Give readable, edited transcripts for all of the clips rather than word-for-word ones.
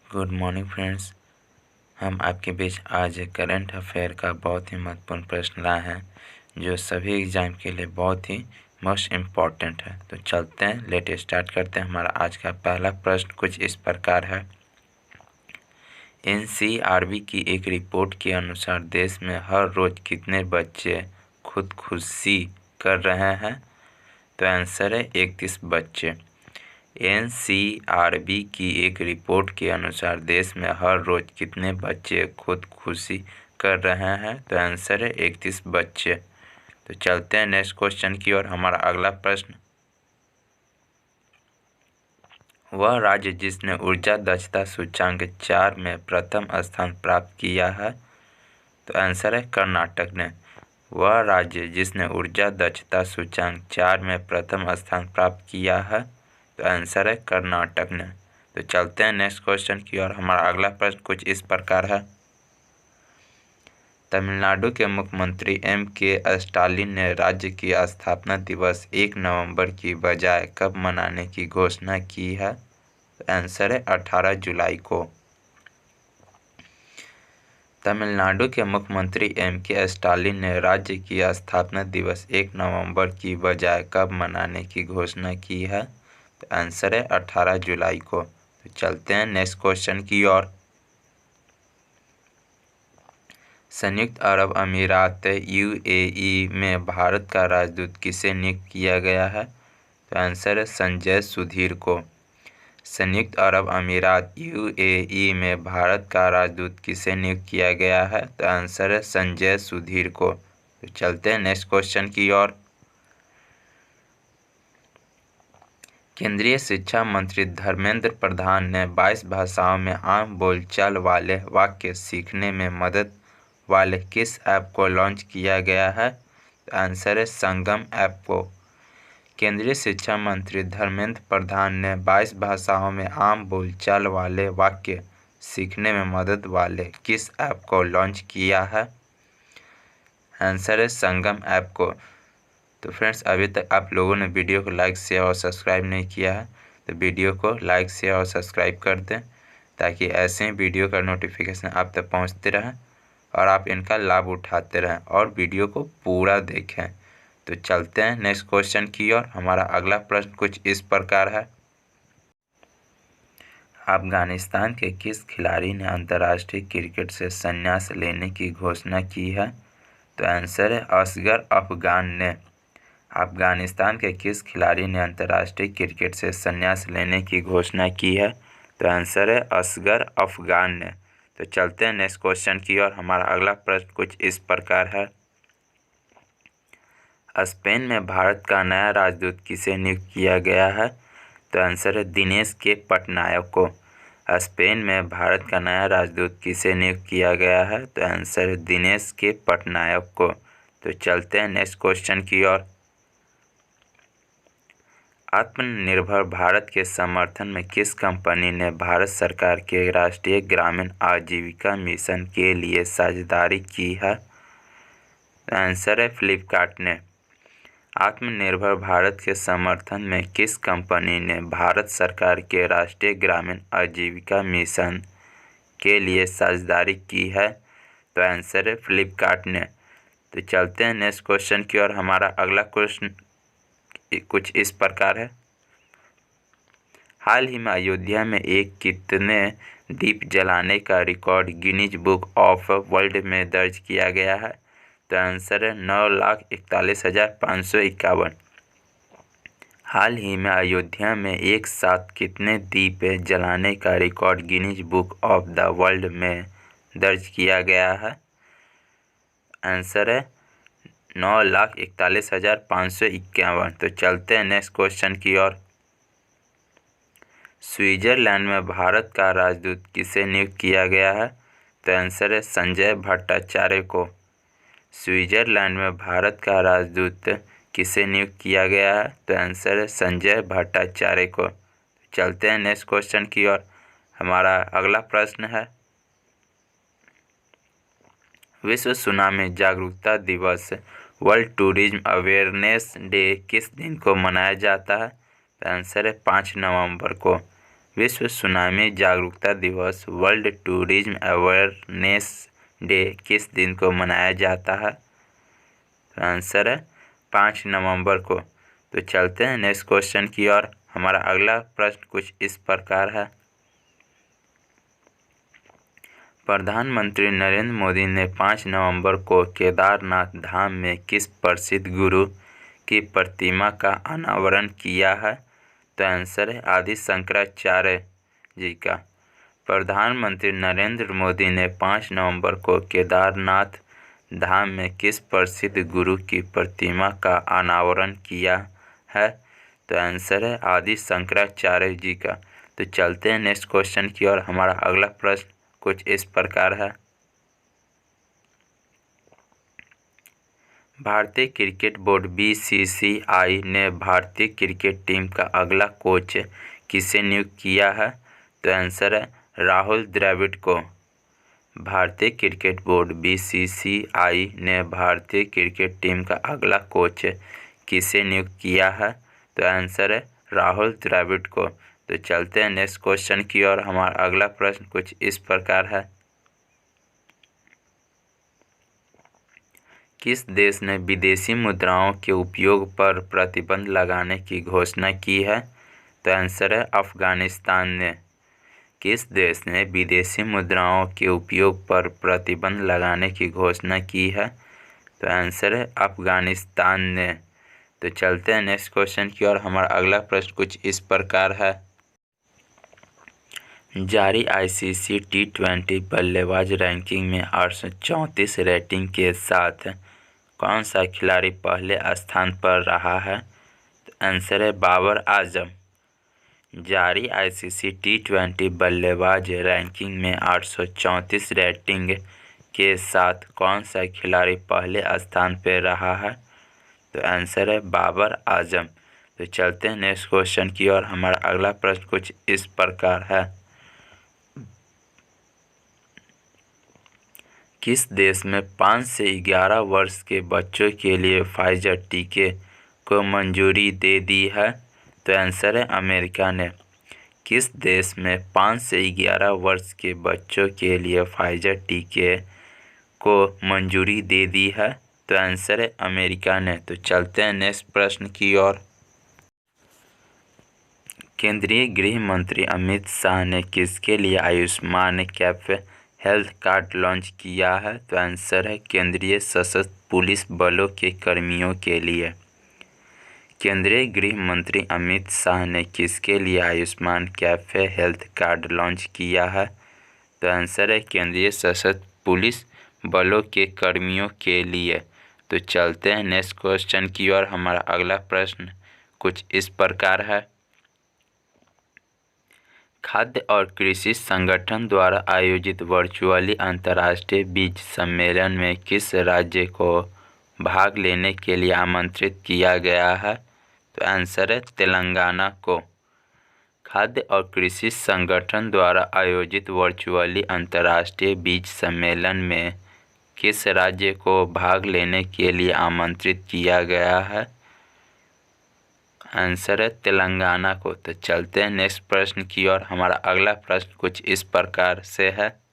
Good morning friends. हम आपके बीच आज एक करंट अफेयर का बहुत ही महत्वपूर्ण प्रश्न लाए हैं जो सभी एग्जाम के लिए बहुत ही मोस्ट इम्पॉर्टेंट है। तो चलते हैं, लेट स्टार्ट करते हैं। हमारा आज का पहला प्रश्न कुछ इस प्रकार है। एनसीआरबी की एक रिपोर्ट के अनुसार देश में हर रोज़ कितने बच्चे खुदकुशी कर रहे हैं? तो आंसर है 31 बच्चे। एनसीआरबी की एक रिपोर्ट के अनुसार देश में हर रोज़ कितने बच्चे खुदकुशी कर रहे हैं? तो आंसर है 31 बच्चे। तो चलते हैं नेक्स्ट क्वेश्चन की ओर। हमारा अगला प्रश्न, वह राज्य जिसने ऊर्जा दक्षता सूचकांक 4 में प्रथम स्थान प्राप्त किया है? तो आंसर है कर्नाटक ने। वह राज्य जिसने ऊर्जा दक्षता सूचकांक 4 में प्रथम स्थान प्राप्त किया है? तो आंसर है कर्नाटक ने। तो चलते हैं नेक्स्ट क्वेश्चन की ओर। हमारा अगला प्रश्न कुछ इस प्रकार है। तमिलनाडु के मुख्यमंत्री M.K. स्टालिन ने राज्य की स्थापना दिवस 1 नवंबर की बजाय कब मनाने की घोषणा की है? तो आंसर है 18 जुलाई को। तमिलनाडु के मुख्यमंत्री M.K. स्टालिन ने राज्य की स्थापना दिवस 1 नवंबर की बजाय कब मनाने की घोषणा की है? तो आंसर है 18 जुलाई को। तो चलते हैं नेक्स्ट क्वेश्चन की ओर। संयुक्त अरब अमीरात UAE में भारत का राजदूत किसे नियुक्त किया गया है? तो आंसर है संजय सुधीर को। संयुक्त अरब अमीरात UAE में भारत का राजदूत किसे नियुक्त किया गया है? तो आंसर है संजय सुधीर को। तो चलते हैं नेक्स्ट क्वेश्चन की ओर। केंद्रीय शिक्षा मंत्री धर्मेंद्र प्रधान ने 22 भाषाओं में आम बोलचाल वाले वाक्य सीखने में मदद वाले किस ऐप को लॉन्च किया गया है? तो आंसर है संगम ऐप को। केंद्रीय शिक्षा मंत्री धर्मेंद्र प्रधान ने 22 भाषाओं में आम बोलचाल वाले वाक्य सीखने में मदद वाले किस ऐप को लॉन्च किया है? आंसर है संगम ऐप को। तो फ्रेंड्स, अभी तक आप लोगों ने वीडियो को लाइक शेयर और सब्सक्राइब नहीं किया है तो वीडियो को लाइक शेयर और सब्सक्राइब कर दें ताकि ऐसे ही वीडियो का नोटिफिकेशन आप तक पहुंचते रहें और आप इनका लाभ उठाते रहें और वीडियो को पूरा देखें। तो चलते हैं नेक्स्ट क्वेश्चन की ओर। हमारा अगला प्रश्न कुछ इस प्रकार है। अफगानिस्तान के किस खिलाड़ी ने अंतर्राष्ट्रीय क्रिकेट से संन्यास लेने की घोषणा की है? तो आंसर है असगर अफगान ने। अफगानिस्तान के किस खिलाड़ी ने अंतर्राष्ट्रीय क्रिकेट से संन्यास लेने की घोषणा की है? तो आंसर है असगर अफगान ने। तो चलते हैं नेक्स्ट क्वेश्चन की ओर। हमारा अगला प्रश्न कुछ इस प्रकार है। स्पेन में भारत का नया राजदूत किसे नियुक्त किया गया है? तो आंसर है दिनेश के पटनायक को। स्पेन में भारत का नया राजदूत किसे नियुक्त किया गया है? तो आंसर है दिनेश के पटनायक को। तो चलते हैं नेक्स्ट क्वेश्चन की ओर। आत्मनिर्भर भारत के समर्थन में किस कंपनी ने भारत सरकार के राष्ट्रीय ग्रामीण आजीविका मिशन के लिए साझेदारी की है? आंसर है फ्लिपकार्ट ने। आत्मनिर्भर भारत के समर्थन में किस कंपनी ने भारत सरकार के राष्ट्रीय ग्रामीण आजीविका मिशन के लिए साझेदारी की है? तो आंसर है फ्लिपकार्ट ने। तो चलते हैं नेक्स्ट क्वेश्चन की ओर। हमारा अगला क्वेश्चन कुछ इस प्रकार है। हाल ही में अयोध्या में एक कितने दीप जलाने का record Guinness book of world में दर्ज किया गया है? तो आंसर है 9,41,551। हाल ही में अयोध्या में एक साथ कितने दीप जलाने का record Guinness book of the world में दर्ज किया गया है? आंसर है 9,41,551। तो चलते हैं नेक्स्ट क्वेश्चन की ओर। स्विट्जरलैंड में भारत का राजदूत किसे नियुक्त किया गया है? तो आंसर है संजय भट्टाचार्य को। स्विट्जरलैंड में भारत का राजदूत किसे नियुक्त किया गया है? तो आंसर है संजय भट्टाचार्य को। चलते हैं नेक्स्ट क्वेश्चन की ओर। हमारा अगला प्रश्न है। विश्व सुनामी जागरूकता दिवस वर्ल्ड टूरिज्म अवेयरनेस डे किस दिन को मनाया जाता है? तो आंसर है 5 नवंबर को। विश्व सुनामी जागरूकता दिवस वर्ल्ड टूरिज्म अवेयरनेस डे किस दिन को मनाया जाता है? तो आंसर है 5 नवंबर को। तो चलते हैं नेक्स्ट क्वेश्चन की ओर। हमारा अगला प्रश्न कुछ इस प्रकार है। प्रधानमंत्री नरेंद्र मोदी ने 5 नवंबर को केदारनाथ धाम में किस प्रसिद्ध गुरु की प्रतिमा का अनावरण किया है? तो आंसर है आदि शंकराचार्य जी का। प्रधानमंत्री नरेंद्र मोदी ने 5 नवंबर को केदारनाथ धाम में किस प्रसिद्ध गुरु की प्रतिमा का अनावरण किया है? तो आंसर है आदि शंकराचार्य जी का। तो चलते हैं नेक्स्ट क्वेश्चन की ओर। हमारा अगला प्रश्न कुछ इस प्रकार है। भारतीय क्रिकेट बोर्ड BCCI ने भारतीय क्रिकेट टीम का अगला कोच किसे नियुक्त किया है? तो आंसर है राहुल द्रविड़ को। भारतीय क्रिकेट बोर्ड BCCI ने भारतीय क्रिकेट टीम का अगला कोच किसे नियुक्त किया है? तो आंसर है राहुल द्रविड़ को। तो चलते हैं नेक्स्ट क्वेश्चन की ओर। हमारा अगला प्रश्न कुछ इस प्रकार है। किस देश ने विदेशी मुद्राओं के उपयोग पर प्रतिबंध लगाने की घोषणा की है? तो आंसर है अफगानिस्तान ने। किस देश ने विदेशी मुद्राओं के उपयोग पर प्रतिबंध लगाने की घोषणा की है? तो आंसर है अफगानिस्तान ने। तो चलते हैं नेक्स्ट क्वेश्चन की ओर। हमारा अगला प्रश्न कुछ इस प्रकार है। जारी ICC T20 बल्लेबाज रैंकिंग में 834 रेटिंग के साथ कौन सा खिलाड़ी पहले स्थान पर रहा है? तो आंसर है बाबर आजम। जारी ICC T20 बल्लेबाज रैंकिंग में 834 रेटिंग के साथ कौन सा खिलाड़ी पहले स्थान पर रहा है? तो आंसर है बाबर आजम। तो चलते हैं नेक्स्ट क्वेश्चन की ओर। हमारा अगला प्रश्न कुछ इस प्रकार है। किस देश में 5 से 11 वर्ष के बच्चों के लिए फाइजर टीके को मंजूरी दे दी है? तो आंसर है अमेरिका ने। किस देश में 5 से 11 वर्ष के बच्चों के लिए फाइजर टीके को मंजूरी दे दी है? तो आंसर है अमेरिका ने। तो चलते हैं नेक्स्ट प्रश्न की ओर। केंद्रीय गृह मंत्री अमित शाह ने किसके लिए Ayushman Kaif health card launch किया है? तो आंसर है केंद्रीय सशस्त्र पुलिस बलों के कर्मियों के लिए। केंद्रीय गृह मंत्री अमित शाह ने किसके लिए Ayushman cafe health card launch किया है? तो आंसर है केंद्रीय सशस्त्र पुलिस बलों के कर्मियों के लिए। तो चलते हैं नेक्स्ट क्वेश्चन की ओर। हमारा अगला प्रश्न कुछ इस प्रकार है। खाद्य और कृषि संगठन द्वारा आयोजित वर्चुअली अंतर्राष्ट्रीय बीज सम्मेलन में किस राज्य को भाग लेने के लिए आमंत्रित किया गया है? तो आंसर है तेलंगाना को। खाद्य और कृषि संगठन द्वारा आयोजित वर्चुअली अंतर्राष्ट्रीय बीज सम्मेलन में किस राज्य को भाग लेने के लिए आमंत्रित किया गया है? आंसर है तेलंगाना को। तो चलते हैं नेक्स्ट प्रश्न की ओर। हमारा अगला प्रश्न कुछ इस प्रकार से है।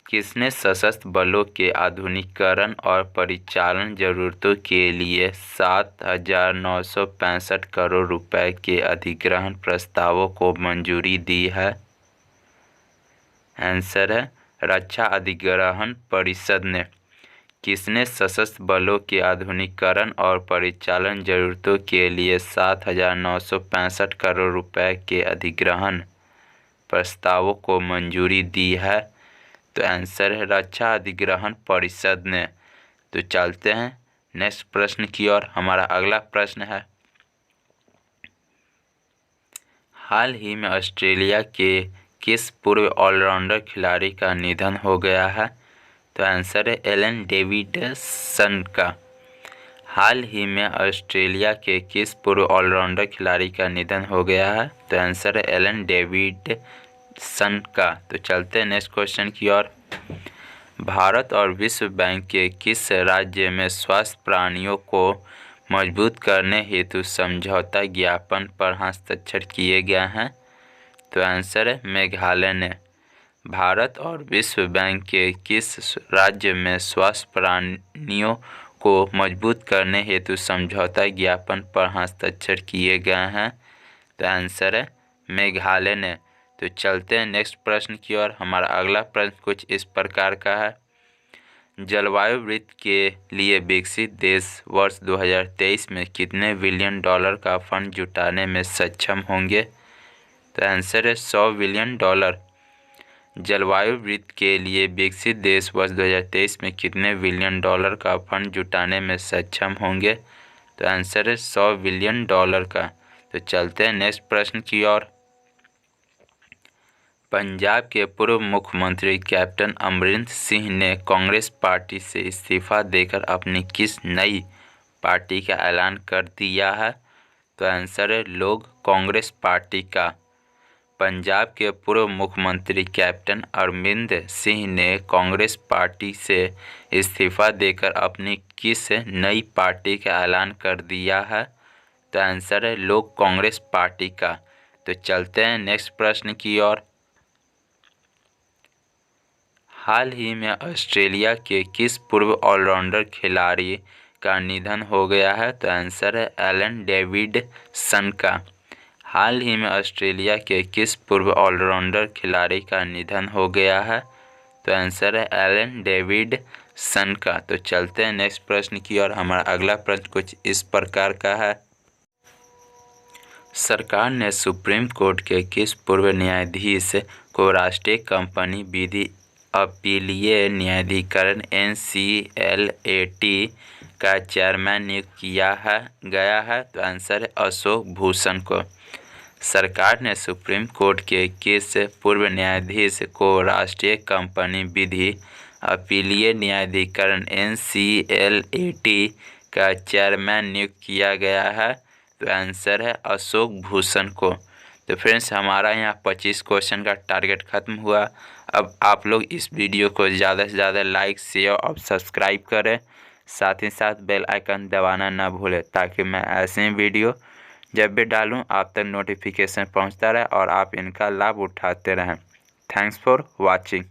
किसने सशस्त्र बलों के आधुनिकीकरण और परिचालन जरूरतों के लिए 7,965 करोड़ रुपए के अधिग्रहण प्रस्तावों को मंजूरी दी है? आंसर है रक्षा अधिग्रहण परिषद ने। किसने सशस्त्र बलों के आधुनिकीकरण और परिचालन जरूरतों के लिए 7,965 करोड़ रुपए के अधिग्रहण प्रस्तावों को मंजूरी दी है? तो आंसर है रक्षा अधिग्रहण परिषद ने। तो चलते हैं नेक्स्ट प्रश्न की ओर। हमारा अगला प्रश्न है। हाल ही में ऑस्ट्रेलिया के किस पूर्व ऑलराउंडर खिलाड़ी का निधन हो गया है? तो आंसर है एलन डेविडसन का। हाल ही में ऑस्ट्रेलिया के किस पूर्व ऑलराउंडर खिलाड़ी का निधन हो गया है? तो आंसर है एलन डेविडसन का। तो चलते हैं नेक्स्ट क्वेश्चन की ओर। भारत और विश्व बैंक के किस राज्य में स्वस्थ प्राणियों को मजबूत करने हेतु समझौता ज्ञापन पर हस्ताक्षर किए गए हैं? तो आंसर है मेघालय ने। भारत और विश्व बैंक के किस राज्य में स्वस्थ प्राणियों को मजबूत करने हेतु समझौता ज्ञापन पर हस्ताक्षर किए गए हैं? तो आंसर है मेघालय ने। तो चलते हैं नेक्स्ट प्रश्न की ओर। हमारा अगला प्रश्न कुछ इस प्रकार का है। जलवायु वृत्त के लिए विकसित देश वर्ष 2023 में कितने बिलियन डॉलर का फंड जुटाने में सक्षम होंगे? तो आंसर है 100 बिलियन डॉलर। जलवायु वृत्त के लिए विकसित देश वर्ष 2023 में कितने बिलियन डॉलर का फंड जुटाने में सक्षम होंगे? तो आंसर है 100 बिलियन डॉलर का। तो चलते हैं नेक्स्ट प्रश्न की ओर। पंजाब के पूर्व मुख्यमंत्री कैप्टन अमरिंदर सिंह ने कांग्रेस पार्टी से इस्तीफा देकर अपनी किस नई पार्टी का ऐलान कर दिया है? तो आंसर है लोग कांग्रेस पार्टी का। पंजाब के पूर्व मुख्यमंत्री कैप्टन अमरिंदर सिंह ने कांग्रेस पार्टी से इस्तीफा देकर अपनी किस नई पार्टी का ऐलान कर दिया है? तो आंसर है लोग कांग्रेस पार्टी का। तो चलते हैं नेक्स्ट प्रश्न की ओर। हाल ही में ऑस्ट्रेलिया के किस पूर्व ऑलराउंडर खिलाड़ी का निधन हो गया है? तो आंसर है एलन डेविडसन का। हाल ही में ऑस्ट्रेलिया के किस पूर्व ऑलराउंडर खिलाड़ी का निधन हो गया है? तो आंसर है एलन डेविडसन का। तो चलते हैं नेक्स्ट प्रश्न की ओर। हमारा अगला प्रश्न कुछ इस प्रकार का है। सरकार ने सुप्रीम कोर्ट के किस पूर्व न्यायाधीश को राष्ट्रीय कंपनी विधि अपीलीय न्यायाधिकरण NCLAT का चेयरमैन नियुक्त गया है? तो आंसर है अशोक भूषण को। सरकार ने सुप्रीम कोर्ट के किस पूर्व न्यायाधीश को राष्ट्रीय कंपनी विधि अपीलीय न्यायाधिकरण NCLAT का चेयरमैन नियुक्त किया गया है? तो आंसर है अशोक भूषण को। तो फ्रेंड्स, हमारा यहाँ 25 क्वेश्चन का टारगेट खत्म हुआ। अब आप लोग इस वीडियो को ज़्यादा से ज़्यादा लाइक, शेयर और सब्सक्राइब करें। साथ ही साथ बेल आइकन दबाना ना भूलें ताकि मैं ऐसे ही वीडियो जब भी डालूं आप तक नोटिफिकेशन पहुंचता रहे और आप इनका लाभ उठाते रहें। Thanks for watching.